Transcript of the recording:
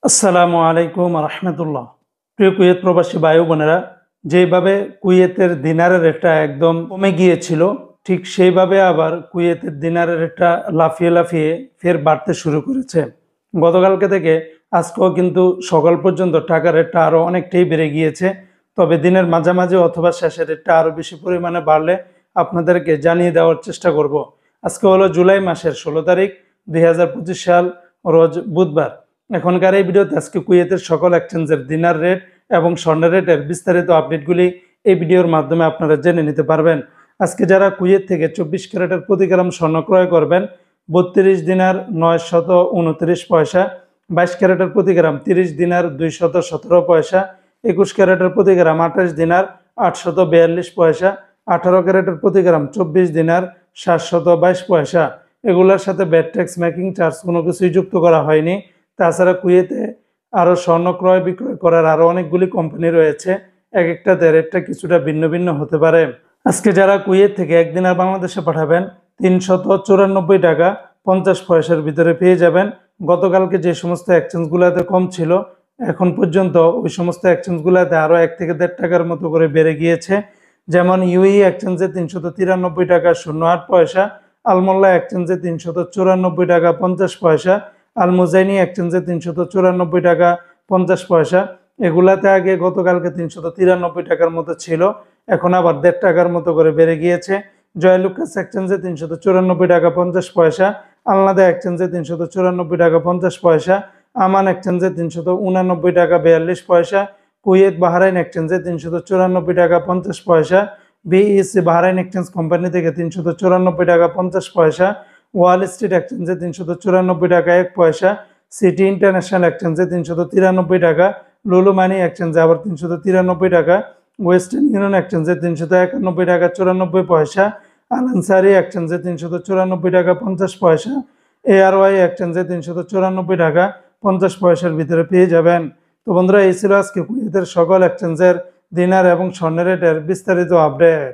আসসালামু আলাইকুম রহমতুল্লাহ। প্রিয় কুয়েত প্রবাসী ভাই বোনেরা, যেভাবে কুয়েতের দিনারের রেটটা একদম কমে গিয়েছিল, ঠিক সেইভাবে আবার কুয়েতের দিনারের রেটটা লাফিয়ে লাফিয়ে ফের বাড়তে শুরু করেছে। গতকালকে থেকে আজকেও কিন্তু সকাল পর্যন্ত টাকার রেটটা আরও অনেকটাই বেড়ে গিয়েছে। তবে দিনের মাঝামাঝি অথবা শেষের রেটটা আরও বেশি পরিমাণে বাড়লে আপনাদেরকে জানিয়ে দেওয়ার চেষ্টা করব। আজকে হলো জুলাই মাসের 16 তারিখ 2025 সাল, রোজ বুধবার। এখনকার এই ভিডিওতে আজকে কুয়েতের সকল এক্সচেঞ্জের দিনার রেট এবং স্বর্ণের রেটের বিস্তারিত আপডেটগুলি এই ভিডিওর মাধ্যমে আপনারা জেনে নিতে পারবেন। আজকে যারা কুয়েত থেকে 24 ক্যারেটের প্রতি গ্রাম স্বর্ণ ক্রয় করবেন, 32 দিনার 929 পয়সা, 22 ক্যারেটের প্রতি গ্রাম 30 দিনার 217 পয়সা, 21 ক্যারেটের প্রতি গ্রাম 28 দিনার 842 পয়সা, 18 ক্যারেটের প্রতি গ্রাম 24 দিনার 722 পয়সা। এগুলোর সাথে ব্যাট ট্যাক্স মেকিং চার্জ কোনো কিছুই যুক্ত করা হয়নি। তাছাড়া কুয়েতে আরও স্বর্ণ ক্রয় বিক্রয় করার আরও অনেকগুলি কোম্পানি রয়েছে, এক একটাতে রেটটা কিছুটা ভিন্ন ভিন্ন হতে পারে। আজকে যারা কুয়েত থেকে একদিন বাংলাদেশে পাঠাবেন, 394 টাকা 50 পয়সার ভিতরে পেয়ে যাবেন। গতকালকে যে সমস্ত এক্সচেঞ্জগুলোতে কম ছিল, এখন পর্যন্ত ওই সমস্ত এক্সচেঞ্জগুলোতে আরও 1 থেকে 1.5 টাকার মতো করে বেড়ে গিয়েছে। যেমন ইউই এক্সচেঞ্জে 393 টাকা 08 পয়সা, আলমোল্লা এক্সচেঞ্জে 394 টাকা 50 পয়সা, আল মুজাইনি এক্সচেঞ্জে 394 টাকা 50 পয়সা। এগুলাতে আগে গতকালকে 393 টাকার মতো ছিল, এখন আবার 1.5 টাকার মতো করে বেড়ে গিয়েছে। জয়লুকাস এক্সচেঞ্জে 394 টাকা 50 পয়সা, আলনাদা এক্সচেঞ্জে 394 টাকা 50 পয়সা, আমান এক্সচেঞ্জে 389 টাকা 42 পয়সা, কুয়েত বাহরাইন এক্সচেঞ্জে 394 টাকা 50 পয়সা, বিইসি বাহরাইন এক্সচেঞ্জ কোম্পানি থেকে 394 টাকা 50 পয়সা, ওয়াল স্ট্রিট এক্সচেঞ্জে 394 টাকা 1 পয়সা, সিটি ইন্টারন্যাশনাল এক্সচেঞ্জে 393 টাকা, লুলু মানি এক্সচেঞ্জে আবার 393 টাকা, ওয়েস্টার্ন ইউনিয়ন এক্সচেঞ্জে 391 টাকা 94 পয়সা, আল আনসারি এক্সচেঞ্জে 394 টাকা 50 পয়সা, এআরওয়াই এক্সচেঞ্জে 394 টাকা 50 পয়সার ভিতরে পেয়ে যাবেন। তো বন্ধুরা, এই ছিল আজকে কুয়েতের সকল এক্সচেঞ্জের দিনার এবং স্বর্ণের রেটের বিস্তারিত আপডেট।